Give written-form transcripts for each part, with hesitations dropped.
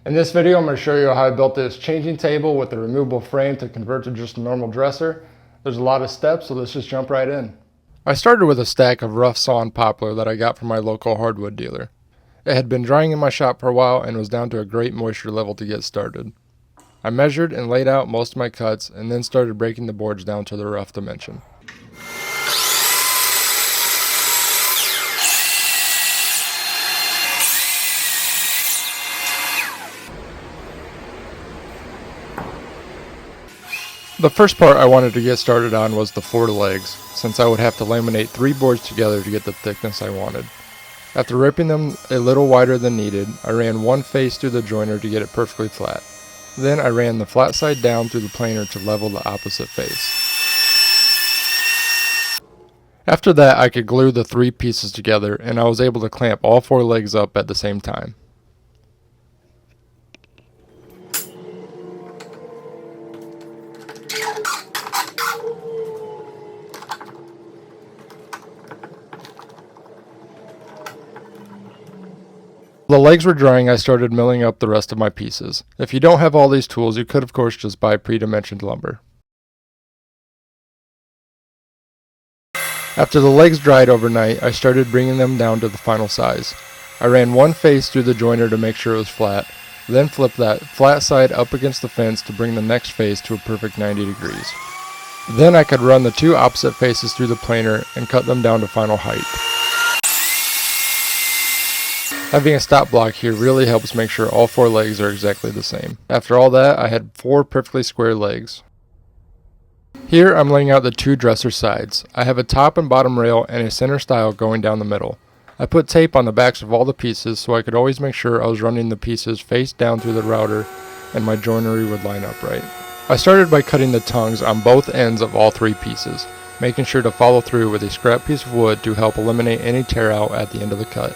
In this video, I'm going to show you how I built this changing table with a removable frame to convert to just a normal dresser. There's a lot of steps, so let's just jump right in. I started with a stack of rough sawn poplar that I got from my local hardwood dealer. It had been drying in my shop for a while and was down to a great moisture level to get started. I measured and laid out most of my cuts and then started breaking the boards down to the rough dimension. The first part I wanted to get started on was the 4 legs, since I would have to laminate 3 boards together to get the thickness I wanted. After ripping them a little wider than needed, I ran one face through the joiner to get it perfectly flat. Then I ran the flat side down through the planer to level the opposite face. After that, I could glue the 3 pieces together, and I was able to clamp all 4 legs up at the same time. While the legs were drying, I started milling up the rest of my pieces. If you don't have all these tools, you could of course just buy pre-dimensioned lumber. After the legs dried overnight, I started bringing them down to the final size. I ran one face through the joiner to make sure it was flat, then flipped that flat side up against the fence to bring the next face to a perfect 90 degrees. Then I could run the 2 opposite faces through the planer and cut them down to final height. Having a stop block here really helps make sure all 4 legs are exactly the same. After all that, I had 4 perfectly square legs. Here I'm laying out the 2 dresser sides. I have a top and bottom rail and a center stile going down the middle. I put tape on the backs of all the pieces so I could always make sure I was running the pieces face down through the router and my joinery would line up right. I started by cutting the tongues on both ends of all 3 pieces, making sure to follow through with a scrap piece of wood to help eliminate any tear out at the end of the cut.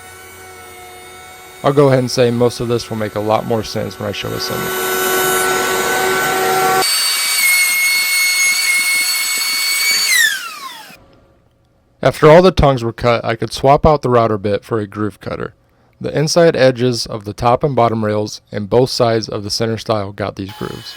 I'll go ahead and say most of this will make a lot more sense when I show assembly. After all the tongues were cut, I could swap out the router bit for a groove cutter. The inside edges of the top and bottom rails and both sides of the center stile got these grooves.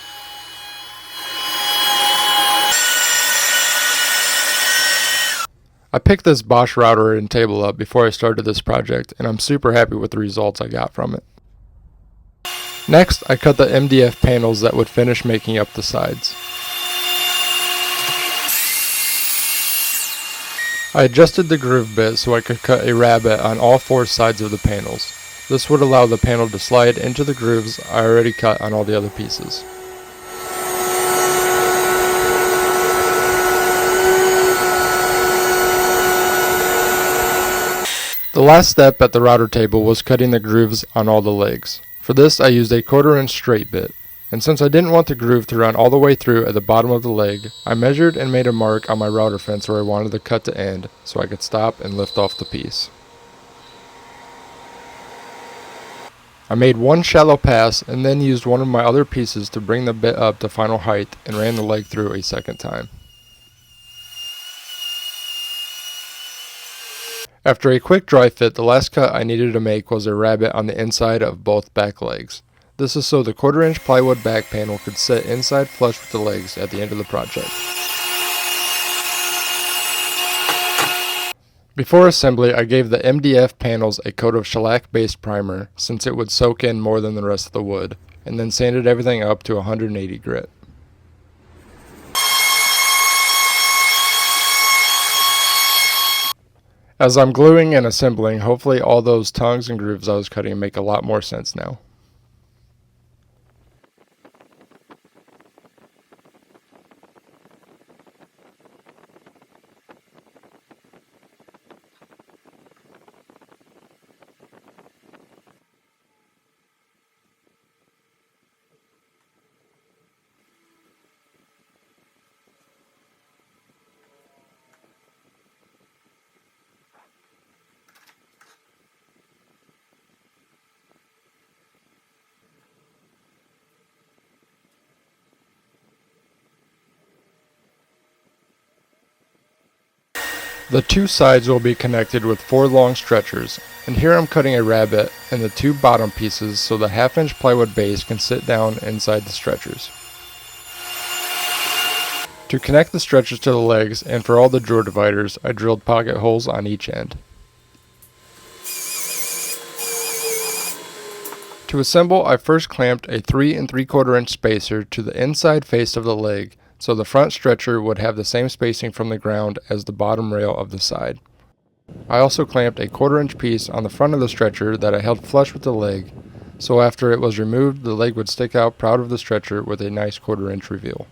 I picked this Bosch router and table up before I started this project, and I'm super happy with the results I got from it. Next, I cut the MDF panels that would finish making up the sides. I adjusted the groove bit so I could cut a rabbet on all 4 sides of the panels. This would allow the panel to slide into the grooves I already cut on all the other pieces. The last step at the router table was cutting the grooves on all the legs. For this I used a 1/4 inch straight bit, and since I didn't want the groove to run all the way through at the bottom of the leg, I measured and made a mark on my router fence where I wanted the cut to end so I could stop and lift off the piece. I made one shallow pass and then used one of my other pieces to bring the bit up to final height and ran the leg through a second time. After a quick dry fit, the last cut I needed to make was a rabbet on the inside of both back legs. This is so the 1/4 inch plywood back panel could sit inside flush with the legs at the end of the project. Before assembly, I gave the MDF panels a coat of shellac based primer since it would soak in more than the rest of the wood, and then sanded everything up to 180 grit. As I'm gluing and assembling, hopefully all those tongues and grooves I was cutting make a lot more sense now. The two sides will be connected with 4 long stretchers, and here I'm cutting a rabbet in the 2 bottom pieces so the 1/2-inch plywood base can sit down inside the stretchers. To connect the stretchers to the legs and for all the drawer dividers, I drilled pocket holes on each end. To assemble, I first clamped a 3 3/4-inch spacer to the inside face of the leg so the front stretcher would have the same spacing from the ground as the bottom rail of the side. I also clamped a 1/4-inch piece on the front of the stretcher that I held flush with the leg, so after it was removed the leg would stick out proud of the stretcher with a nice 1/4-inch reveal.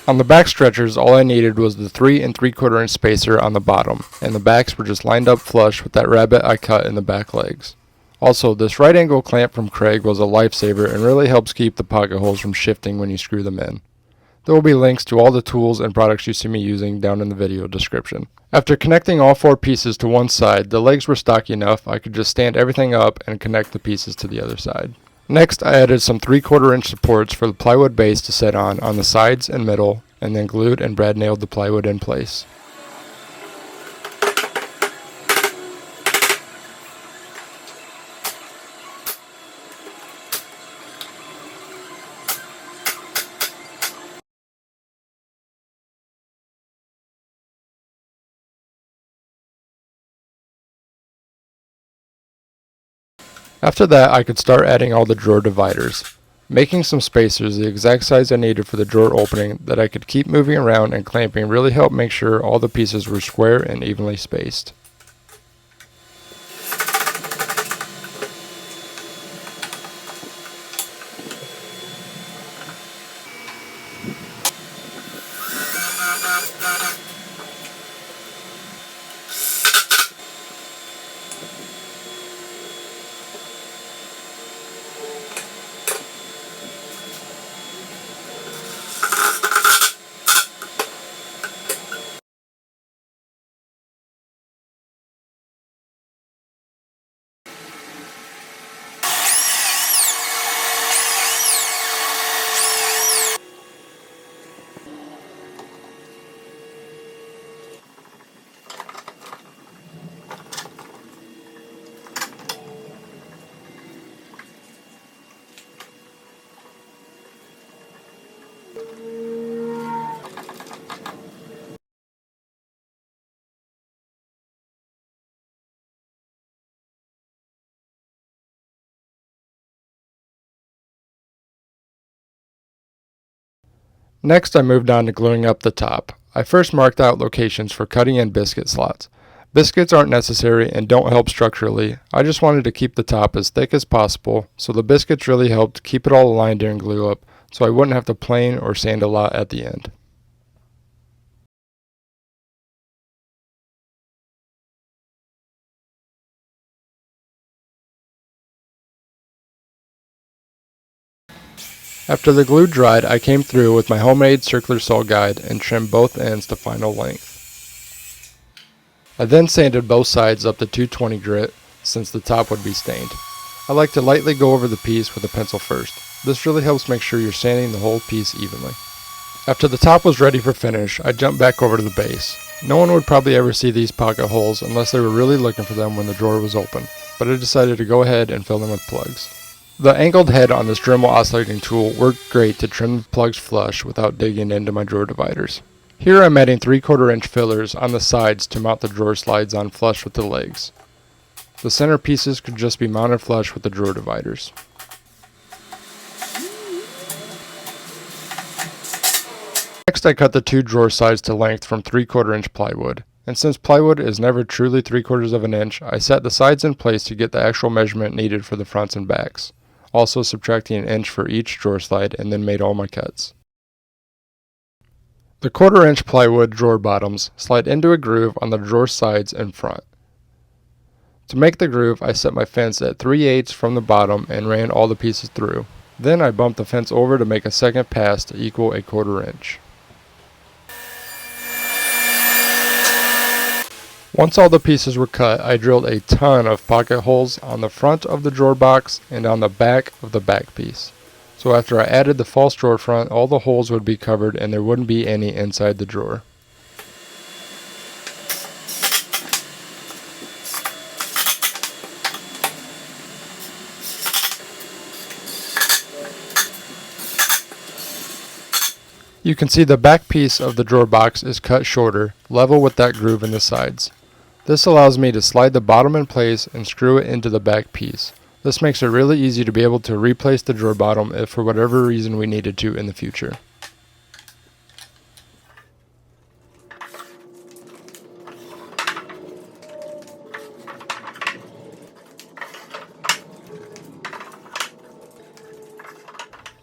On the back stretchers, all I needed was the 3 3/4-inch spacer on the bottom, and the backs were just lined up flush with that rabbet I cut in the back legs. Also, this right angle clamp from Craig was a lifesaver and really helps keep the pocket holes from shifting when you screw them in. There will be links to all the tools and products you see me using down in the video description. After connecting all 4 pieces to one side, the legs were stocky enough I could just stand everything up and connect the pieces to the other side. Next, I added some 3/4-inch supports for the plywood base to sit on the sides and middle, and then glued and brad nailed the plywood in place. After that, I could start adding all the drawer dividers, making some spacers the exact size I needed for the drawer opening that I could keep moving around, and clamping really helped make sure all the pieces were square and evenly spaced. Next, I moved on to gluing up the top. I first marked out locations for cutting in biscuit slots. Biscuits aren't necessary and don't help structurally. I just wanted to keep the top as thick as possible, so the biscuits really helped keep it all aligned during glue up, so I wouldn't have to plane or sand a lot at the end. After the glue dried, I came through with my homemade circular saw guide and trimmed both ends to final length. I then sanded both sides up to 220 grit since the top would be stained. I like to lightly go over the piece with a pencil first. This really helps make sure you're sanding the whole piece evenly. After the top was ready for finish, I jumped back over to the base. No one would probably ever see these pocket holes unless they were really looking for them when the drawer was open, but I decided to go ahead and fill them with plugs. The angled head on this Dremel oscillating tool worked great to trim the plugs flush without digging into my drawer dividers. Here I'm adding 3/4-inch fillers on the sides to mount the drawer slides on flush with the legs. The center pieces could just be mounted flush with the drawer dividers. Next, I cut the 2 drawer sides to length from 3/4-inch plywood. And since plywood is never truly 3/4 of an inch, I set the sides in place to get the actual measurement needed for the fronts and backs, also subtracting an inch for each drawer slide, and then made all my cuts. The 1/4-inch plywood drawer bottoms slide into a groove on the drawer sides and front. To make the groove, I set my fence at 3/8 from the bottom and ran all the pieces through. Then I bumped the fence over to make a second pass to equal a 1/4 inch. Once all the pieces were cut, I drilled a ton of pocket holes on the front of the drawer box and on the back of the back piece. So after I added the false drawer front, all the holes would be covered and there wouldn't be any inside the drawer. You can see the back piece of the drawer box is cut shorter, level with that groove in the sides. This allows me to slide the bottom in place and screw it into the back piece. This makes it really easy to be able to replace the drawer bottom if for whatever reason we needed to in the future.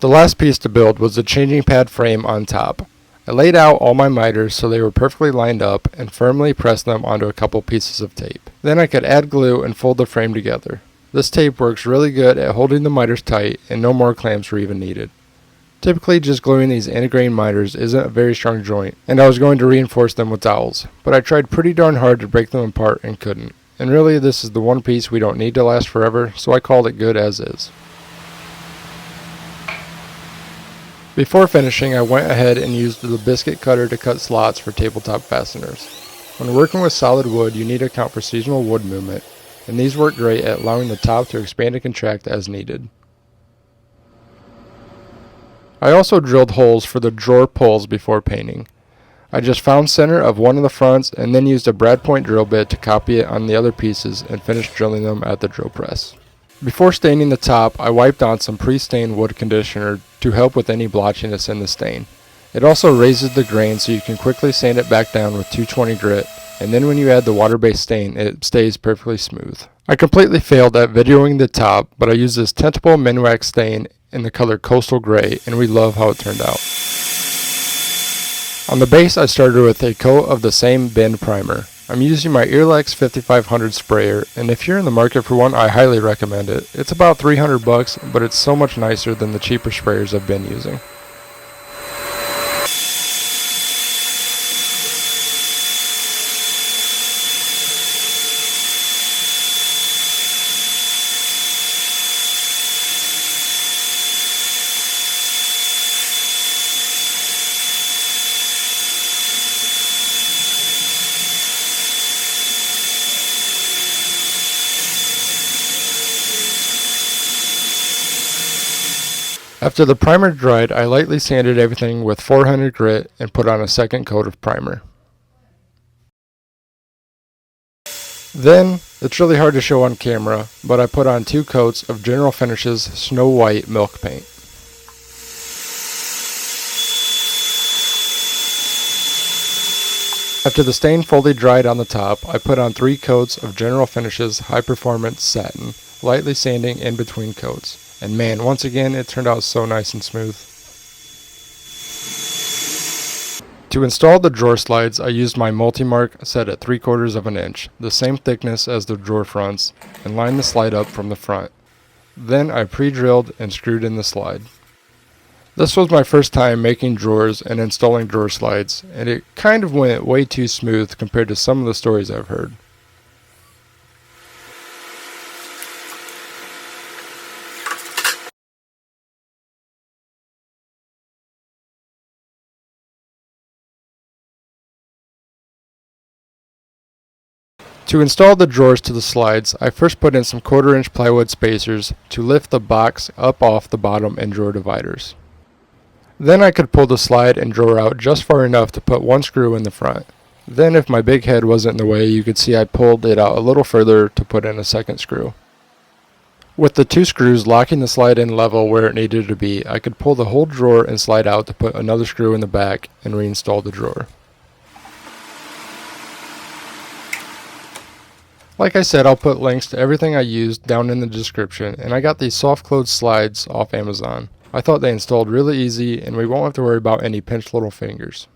The last piece to build was the changing pad frame on top. I laid out all my miters so they were perfectly lined up and firmly pressed them onto a couple pieces of tape. Then I could add glue and fold the frame together. This tape works really good at holding the miters tight and no more clamps were even needed. Typically just gluing these anti-grain miters isn't a very strong joint and I was going to reinforce them with dowels, but I tried pretty darn hard to break them apart and couldn't. And really this is the one piece we don't need to last forever, so I called it good as is. Before finishing, I went ahead and used the biscuit cutter to cut slots for tabletop fasteners. When working with solid wood, you need to account for seasonal wood movement, and these work great at allowing the top to expand and contract as needed. I also drilled holes for the drawer pulls before painting. I just found center of one of the fronts and then used a brad point drill bit to copy it on the other pieces and finished drilling them at the drill press. Before staining the top, I wiped on some pre-stained wood conditioner to help with any blotchiness in the stain. It also raises the grain so you can quickly sand it back down with 220 grit, and then when you add the water-based stain, it stays perfectly smooth. I completely failed at videoing the top, but I used this tentable Minwax stain in the color Coastal Gray, and we love how it turned out. On the base, I started with a coat of the same Bend primer. I'm using my Earlex 5500 sprayer, and if you're in the market for one, I highly recommend it. It's about $300, but it's so much nicer than the cheaper sprayers I've been using. After the primer dried, I lightly sanded everything with 400 grit and put on a second coat of primer. Then, it's really hard to show on camera, but I put on 2 coats of General Finishes Snow White milk paint. After the stain fully dried on the top, I put on 3 coats of General Finishes High Performance Satin, lightly sanding in between coats. And man, once again, it turned out so nice and smooth. To install the drawer slides, I used my multi-mark set at 3/4 of an inch, the same thickness as the drawer fronts, and lined the slide up from the front. Then I pre-drilled and screwed in the slide. This was my first time making drawers and installing drawer slides, and it kind of went way too smooth compared to some of the stories I've heard. To install the drawers to the slides, I first put in some 1/4 inch plywood spacers to lift the box up off the bottom and drawer dividers. Then I could pull the slide and drawer out just far enough to put 1 screw in the front. Then if my big head wasn't in the way, you could see I pulled it out a little further to put in a second screw. With the 2 screws locking the slide in level where it needed to be, I could pull the whole drawer and slide out to put another screw in the back and reinstall the drawer. Like I said, I'll put links to everything I used down in the description, and I got these soft close slides off Amazon. I thought they installed really easy and we won't have to worry about any pinched little fingers.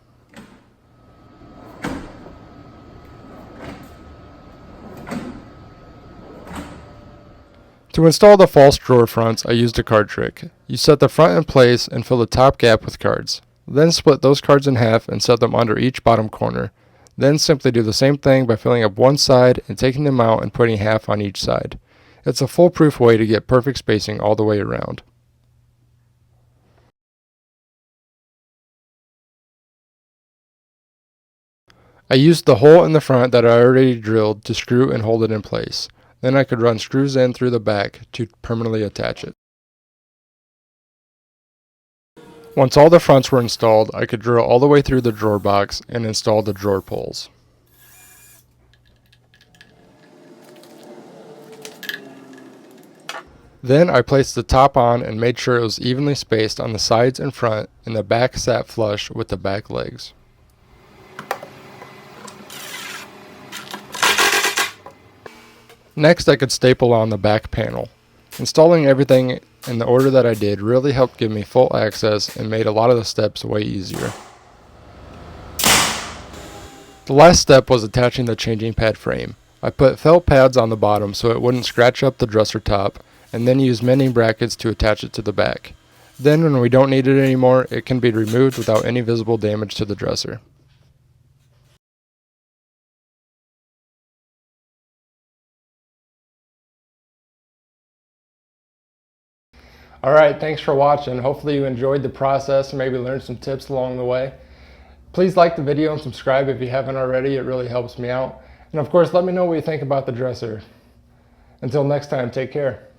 To install the false drawer fronts, I used a card trick. You set the front in place and fill the top gap with cards. Then split those cards in half and set them under each bottom corner. Then simply do the same thing by filling up one side and taking them out and putting half on each side. It's a foolproof way to get perfect spacing all the way around. I used the hole in the front that I already drilled to screw and hold it in place. Then I could run screws in through the back to permanently attach it. Once all the fronts were installed, I could drill all the way through the drawer box and install the drawer pulls. Then I placed the top on and made sure it was evenly spaced on the sides and front, and the back sat flush with the back legs. Next, I could staple on the back panel. Installing everything in the order that I did really helped give me full access and made a lot of the steps way easier. The last step was attaching the changing pad frame. I put felt pads on the bottom so it wouldn't scratch up the dresser top, and then used mending brackets to attach it to the back. Then when we don't need it anymore, it can be removed without any visible damage to the dresser. Alright, thanks for watching. Hopefully you enjoyed the process and maybe learned some tips along the way. Please like the video and subscribe if you haven't already. It really helps me out. And of course, let me know what you think about the dresser. Until next time, take care.